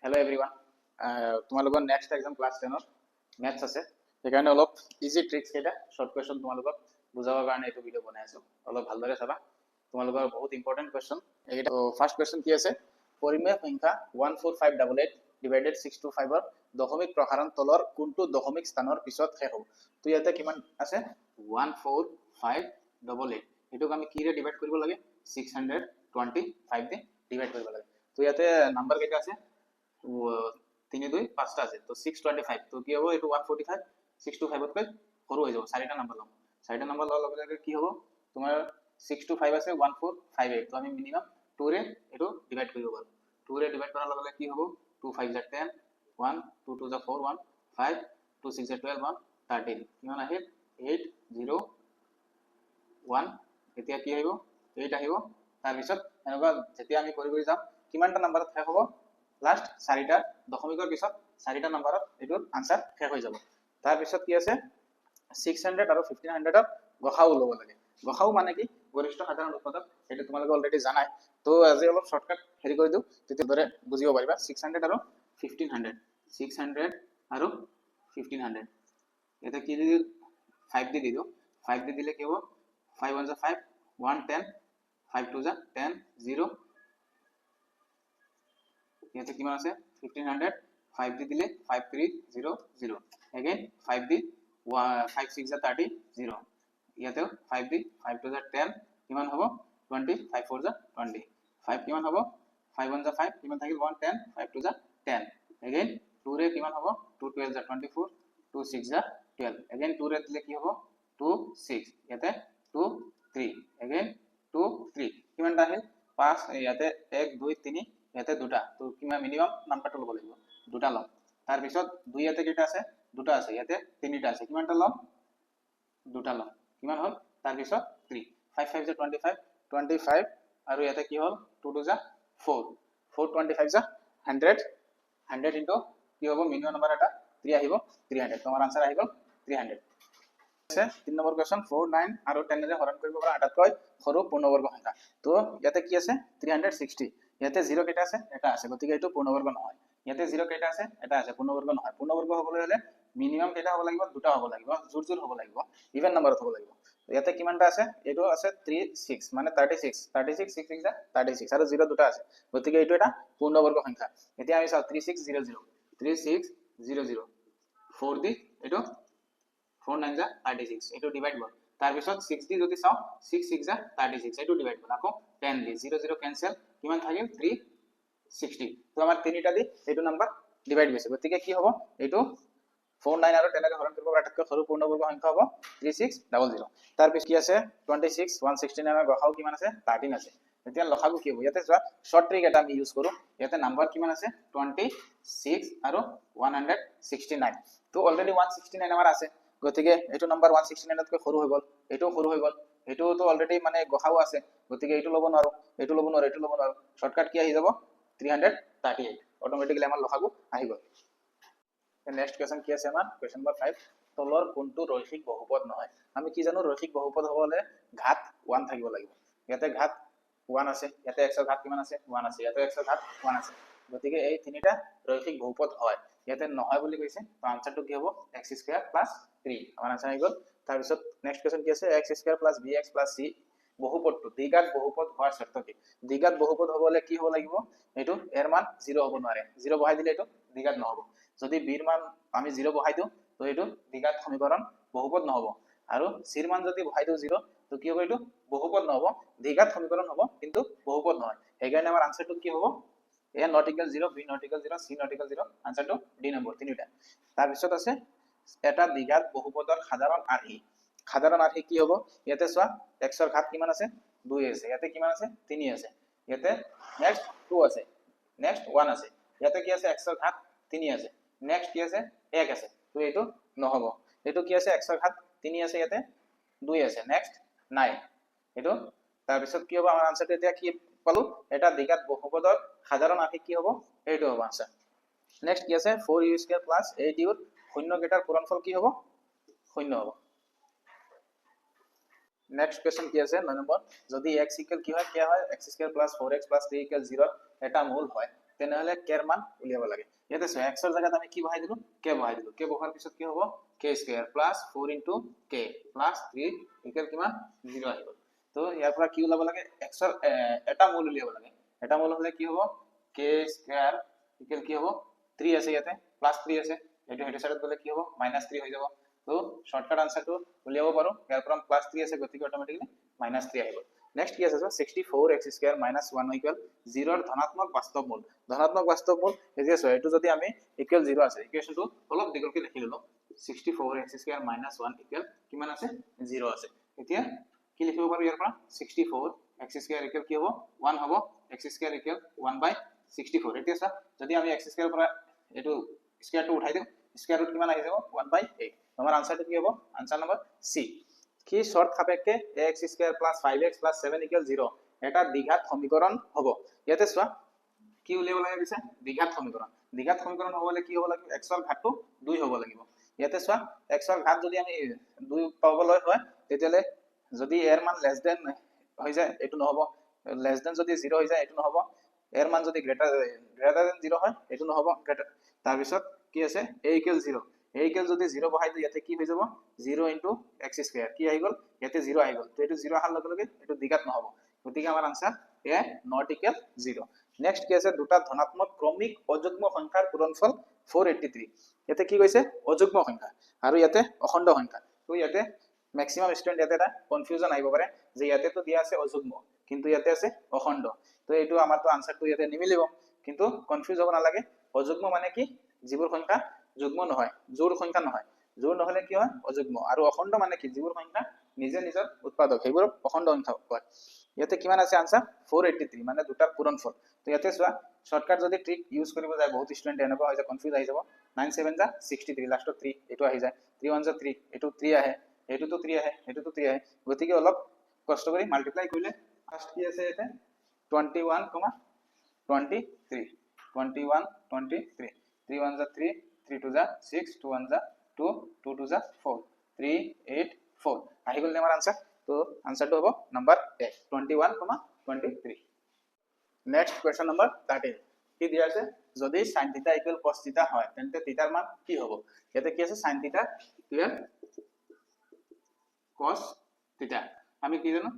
hello everyone তোমালোকৰ next exam class 10 maths আছে সেইকাৰণে অলপ ইজি ট্ৰিক্স কেইটা শৰ্ট কোৱেশ্চন তোমালোকক বুজাবৰ কাৰণে এইটো ভিডিও বনাই আছো অলপ ভালদৰে চাবা তোমালোকৰ বহুত ইম্পৰ্টেন্ট কোৱেশ্চন এইটা ফাৰ্স্ট কোৱেশ্চন কি আছে পৰিমেয় সংখ্যা 14588 ডিভাইডেড 625 ৰ দশমিক প্ৰসাৰণ তলৰ কোনটো দশমিক স্থানৰ পিছত শেষ হ'ব তো ইয়াতে কিমান আছে 14588 এটোক আমি কি ৰে ডিভাইড কৰিব লাগে 625 দে ডিভাইড কৰিব লাগে তো ইয়াতে নাম্বাৰ কেইটা আছে 3 2 5টা আছে তো 625 তো কি হবে এটো 145 625 তকৈ সৰু হৈ যাব চাৰিটা নাম্বাৰ লম চাৰিটা নাম্বাৰ লওয়াৰ লগে লগে কি হ'ব তোমাৰ 625 আছে 1458 তো আমি মিনিমাম 2 ৰে এটো ডিভাইড কৰিব পাৰো 2 ৰে ডিভাইড কৰাৰ লগে লগে কি হ'ব 2 5 10 1 2 2 4 1 5 2 6 12 1 13 কিমান আহিল 801 এতিয়া কি আহিব 8 আহিব তাৰ পিছত এনেকুৱা যেতিয়া আমি কৰি যাম কিমানটা নাম্বাৰত শেষ হ'ব লাষ্ট চাৰিটা দশমিকৰ পিছত চাৰিটা নাম্বাৰত এটোৰ আনসাৰ শেষ হৈ যাব তাৰ পিছত কি আছে 600 আৰু 1500 ৰ গসাউ ল'ব লাগে গসাউ মানে কি গৰিষ্ঠ সাধাৰণ উৎপাদক এটা তোমালোকে অলৰেডি জানাই তো আজি অলপ শৰ্টকাট হেৰি কৰি দিও তেতিয়া দৰে বুজিব পাৰিবা 600 আৰু 1500 600 আৰু 1500 এটা কি দি 5 দি দিও 5 দি দিলে কি হ'ব 5 1 5 1 10 5 2 10 0 ইয়াতে কিমান আছে 1500 5 দি দিলে 5300 again 5 দি 5 6 30 0 ইয়াতে 5 দি 5 2 10 কিমান হ'ব 20 5 4 20 5 কিমান হ'ব 5 1 5 কিমান থাকিল 1 10 5 2 10 again 2 ৰে কিমান হ'ব 2 12 24 2 6 12 again 2 ৰে দিলে কি হ'ব 2 6 ইয়াতে 2 3 again 2 3 কিমানটা আহিল 5 ইয়াতে 1 2 3 ইয়াতে দুটা তো কিমান মিনিমাম নাম্বাৰটো ল'ব লাগিব দুটা লম তাৰ পিছত দুই ইয়াতে কেইটা আছে দুটা আছে ইয়াতে তিনিটা আছে কিমানটা লম দুটা লম কিমান হ'ল তাৰ পিছত 3 5 5 25 25 আৰু ইয়াতে কি হ'ল 2 2 4 425 100 100 ইনটু কি হ'ব মিনিমাম নাম্বাৰ এটা 3 আহিব 300 তোমাৰ আনসাৰ আহি গ'ল 300 আছে 3 নম্বৰ কোৱেশ্চন 4 9 আৰু 10 ৰে হৰণ কৰিব পৰা আটাতকৈ সৰু পূৰ্ণবৰ্গ সংখ্যা তো ইয়াতে কি আছে 360 ইয়াতে 0 কেইটা আছে এটা আছে গতিকে এটো পূৰ্ণবৰ্গ নহয় ইয়াতে 0 কেইটা আছে এটা আছে পূৰ্ণবৰ্গ নহয় পূৰ্ণবৰ্গ হ'বলৈ হলে মিনিমাম কেইটা হ'ব লাগিব দুটা হ'ব লাগিব জোৰ জোৰ হ'ব লাগিব ইভেন নম্বৰত হ'ব লাগিব ইয়াতে কিমানটা আছে এটো আছে 36 মানে 36 36 6 6 36 আৰু 0 দুটা আছে গতিকে এটো এটা পূৰ্ণবৰ্গ সংখ্যা এতিয়া আমি চাও 3600 3600 4 দি এটো 4 9 36 এটো ডিভাইড হ'ল তাৰ পিছত 6 দি যদি চাও 6 6 36 এটো ডিভাইড হ'ল আকৌ 10 দি 0 0 ক্যান্সেল কিমান থাকিল 360 তো আমাৰ তিনিটা দি এটো নাম্বাৰ ডিভাইড হৈছে গতিকে কি হ'ব এটো 4 9 আৰু 10 ৰে হৰণ কৰিব পৰা আটাইতকৈ সৰু পূৰ্ণবৰ্গ সংখ্যা হ'ব 3600 তাৰ পিছত কি আছে 26 169 ৰ গসাউ কিমান আছে 13 আছে এতিয়া লসাগু কি হ'ব ইয়াতে চোৱা শৰ্ট ট্ৰিক এটা আমি ইউজ কৰো ইয়াতে নাম্বাৰ কিমান আছে 26 আৰু 169 তো অলৰেডি 169 আমাৰ আছে গতিকে এটো নাম্বাৰ 169 তকৈ সৰু হৈ গ'ল এটো সৰু হৈ গ'ল এটো তো অলৰেডি মানে গসাউ আছে গতিকে এটো ল'ব নোৱাৰো এটো ল'ব নোৱাৰো এটো ল'ব নোৱাৰো শৰ্টকাট কি আহি যাব 338 অটোমেটিক্যালি আমাৰ লসাগু আহি গ'ল নেক্সট কোৱেশ্চন কি আছে আমাৰ কোৱেশ্চন নম্বৰ 5 তলৰ কোনটো ৰৈখিক বহুপদ নহয় আমি কি জানো ৰৈখিক বহুপদ হ'বলে ঘাত 1 থাকিব লাগিব ইয়াতে ঘাত 1 আছে ইয়াতে x ৰ ঘাত কিমান আছে 1 আছে ইয়াতে x ৰ ঘাত 1 আছে গতিকে এই তিনিটা ৰৈখিক বহুপদ হয় ইয়াতে নহয় বুলি কৈছে তো আনসাৰটো কি হ'ব x² + 3 আমাৰ আনসাৰ আহি গ'ল তাৰ পিছত নেক্সট কোৱেশ্চন কি আছে x² + bx + c বহুপদটো দ্বিঘাত বহুপদ হোৱাৰ শৰ্ত কি দ্বিঘাত বহুপদ হ'বলে কি হ'ব লাগিব এটো এৰ মান 0 হ'ব নোৱাৰে 0 বহাই দিলে এটো দ্বিঘাত নহব যদি b ৰ মান আমি 0 বহাই দিও তো এটো দ্বিঘাত সমীকৰণ বহুপদ নহব আৰু c ৰ মান যদি বহাই দিও 0 তো কি হ'ব এটো বহুপদ নহব দ্বিঘাত সমীকৰণ হ'ব কিন্তু বহুপদ নহয় সেইকাৰণে আমাৰ আনসাৰটো কি হ'ব a not equal 0 b not equal 0 c not equal 0 আনসারটো ডি নম্বৰ তিনিটা তাৰ পিছত আছে এটা দ্বিঘাত বহুপদৰ সাধাৰণ আৰ্হি কি হ'ব ইয়াতে চোৱা x ৰ ঘাত কিমান আছে 2 আছে ইয়াতে কিমান আছে 3 আছে ইয়াতে নেক্সট 2 আছে নেক্সট 1 আছে ইয়াতে কি আছে x ৰ ঘাত 3 আছে নেক্সট কি আছে 1 আছে তো এটো নহব এটো কি আছে x ৰ ঘাত 3 আছে ইয়াতে 2 আছে নেক্সট নাই এটো তাৰ পিছত কি হ'ব আমাৰ আনসাৰটো এতিয়া কি পালো এটা দ্বিঘাত বহুপদৰ সাধাৰণ আৰ্হি কি হ'ব এইটো হ'ব আনসাৰ নেক্সট কি আছে 4u² + 8u শূন্য কেইটাৰ পূৰণফল কি হ'ব শূন্য হ'ব নেক্সট কোৱেশ্চন কি আছে 9 নম্বৰ যদি x ইকুৱেল কি হয় x² + 4x + 3 = 0 এটা মূল হয় তেনেহলে k এর মান উলিয়াব লাগে ইয়াতে x এর জায়গাত আমি কি বহাই দিলো k বহাই দিলো k বহাৰ পিছত কি হ'ব k square plus 4 into k plus 3 equal কিমান 0 আহিব তো ইয়াৰ পৰা কি ওলাব লাগে x এর এটা মূল উলিয়াব লাগে এটা মূল হলে কি হ'ব k স্কয়ার ইকুয়াল কি হ'ব 3 আছে ইয়াতে প্লাস 3 আছে এটো হেটো সাইডত গলে কি হ'ব -3 হৈ যাব তো শর্টকাট আনসারটো উলিয়াব পাৰো ইয়াৰ পৰা প্লাস 3 আছে গতিকে অটোমেটিক্যালি -3 আহিব নেক্সট কি আছে 64x স্কয়ার -1 ইকুয়াল 0 এর ধনাত্মক বাস্তব মূল এতিয়া সো এটো যদি আমি ইকুয়াল 0 আছে ইকুয়েশনটো অলপ দীঘলকে লিখি ললো 64x স্কয়ার -1 ইকুয়াল কিমান আছে 0 আছে এতিয়া কি লিখিব পাৰো ইয়াৰ পৰা 64x স্কয়ার ইকুয়াল কি হ'ব 1 হ'ব x স্কয়ার ইকুয়াল 1/64 এতিয়া সা যদি আমি x স্কয়ার পৰা এটো স্কয়াৰটো উঠাই দিম স্কয়াৰ ৰুট কিমান আহি যাব 1/8 আমাৰ আনসাৰটো কি হ'ব আনসাৰ নম্বৰ সি কি শর্ত সাপেক্ষে ax square plus 5x plus 7 equal 0 এটা দ্বিঘাত সমীকরণ হ'ব ইয়াতে সোৱা কি উলিয়াব লাগে দিছে দ্বিঘাত সমীকৰণ হ'বলে কি হ'ব লাগিব x ৰ ঘাতটো 2 হ'ব লাগিব ইয়াতে সোৱা x ৰ ঘাত যদি আমি 2 পাবলৈ হয় তেতিয়ালে যদি এর মান লেস দেন হৈ যায় এটো নহব লেস দেন যদি 0 হৈ যায় এটো নহব এর মান যদি গ্রেটার দেন 0 হয় এটো নহব গ্রেটার তাৰ পিছত কি আছে a ইকুয়াল 0 a ইকুয়াল যদি 0 বহাই দিও ইয়াতে কি হৈ যাব 0 into x স্কয়ার কি আহি গল ইয়াতে 0 আহি গল তো এটো 0 আহাৰ লগে লগে এটো দ্বিঘাত নহব গতিকে আমাৰ answer a not equal 0 next কি আছে দুটা ধনাত্মক ক্রমিক অযুগ্ম সংখ্যাৰ পূৰণফল 483 ইয়াতে কি কৈছে অযুগ্ম সংখ্যা আৰু ইয়াতে অখণ্ড সংখ্যা তো ইয়াতে ম্যাক্সিমাম স্টুডেন্ট ইয়াতে এটা কনফিউজন আইব পারে যে ইয়াতে তো দিয়া আছে অযুগ্ম কিন্তু ইয়াতে আছে অখণ্ড তো এটো আমাৰ তো আনসারটো ইয়াতে নিমিলিব কিন্তু কনফিউজ হ'ব নালাগে অযুগ্ম মানে কি যিবোৰ সংখ্যা যুগ্ম নহয় জোড় সংখ্যা নহয় জোড় নহলে কি হয় অযুগ্ম আৰু অখণ্ড মানে কি যিবোৰ সংখ্যা নিজে নিজৰ উৎপাদক সেইবোৰ অখণ্ড সংখ্যা হয় ইয়াতে কিমান আছে আনসাৰ 483 মানে দুটা পূৰণফল তো ইয়াতে সোৱা শৰ্টকাট যদি ট্ৰিক ইউজ কৰিব যায় বহুত স্টুডেন্ট এনেকুৱা হয় যে কনফিউজ আহি যাব 9 7 যা 63 লাস্ট 3 এটো আহি যায় 3 1 যা 3 এটো 3 আহে এটো তো 3 আহে এটো তো 3 আহে গতিকে অলপ কষ্ট কৰি মাল্টিপ্লাই কৰিলে ফার্স্ট কি আছে এতে 21, 23 21 23 3 1 যা 3 3 2 যা 6 2 1 যা 2 2 2 যা 4 3 8 4 আহি গল আমাৰ আনসার তো আনসারটো হ'ব number A 21, 23 next question number 13 কি দিয়া আছে যদি sin θ = cos θ হয় তেন্তে θৰ মান কি হ'ব ইয়াতে কি আছে sin θ ইকুয়াল cos θ আমি কি জানো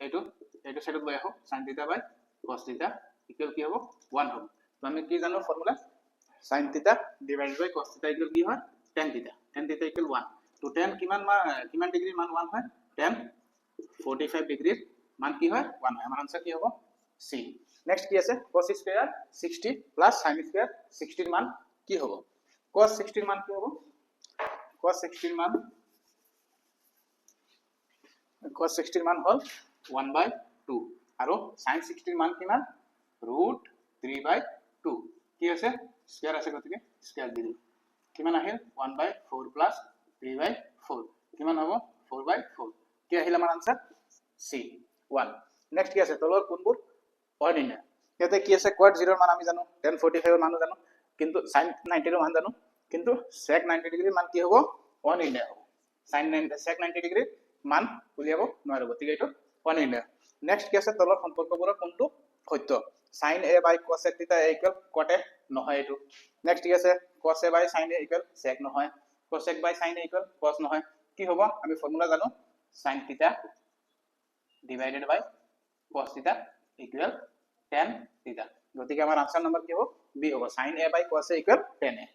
এটো সাইডত লৈ আহো sin θ / cos θ ইকুয়াল কি হ'ব 1 হ'ব তো আমি কি জানো ফর্মুলা sin θ / cos θ ইকুয়াল কি হয় tan θ ইকুয়াল 1 তো tan কিমান ডিগ্রি মান 1 হয় tan 45 ডিগ্রির মান কি হয় 1 হয় আমার आंसर কি হ'ব সি নেক্সট কি আছে cos square 60 plus sin square 60 এর মান কি হ'ব cos 60 এর মান কি হ'ব cos 60 এর মান হল 1/2 আৰু sin 60 এর মান কিমান √3/2 কি আছে স্কয়ার আছে গতিকে স্কয়ার দি দিম কিমান আহিল 1/4 প্লাস 3/4 কিমান হ'ব 4/4 কি আহিল আমাৰ आंसर সি 1 নেক্সট কি আছে তলৰ কোনবোৰ অৰ্ডিনাৰী ইয়াতে কি আছে cot 0 এর মান আমি জানো tan 45 এর মানও জানো কিন্তু sin 90 এর মান জানো কিন্তু sec 90 ডিগ্রির মান কি হ'ব অনির্ণয় হ'ব sec 90 ডিগ্রির মান উলিয়াব নোৱাৰো গতিকে এটো অনিৰ্ণয় নেক্সট কি আছে তলৰ সম্পৰ্কবোৰ কোনটো সত্য sin a / cos θ = cot a নহয় এটো নেক্সট কি আছে cos a / sin a = sec নহয় cosec / sin a = cos নহয় কি হ'ব আমি ফর্মুলা জানো sin θ divided by cos θ equal tan θ গতিকে আমাৰ আনসার নাম্বার কি হ'ব b হ'ব sin a / cos a equal tan a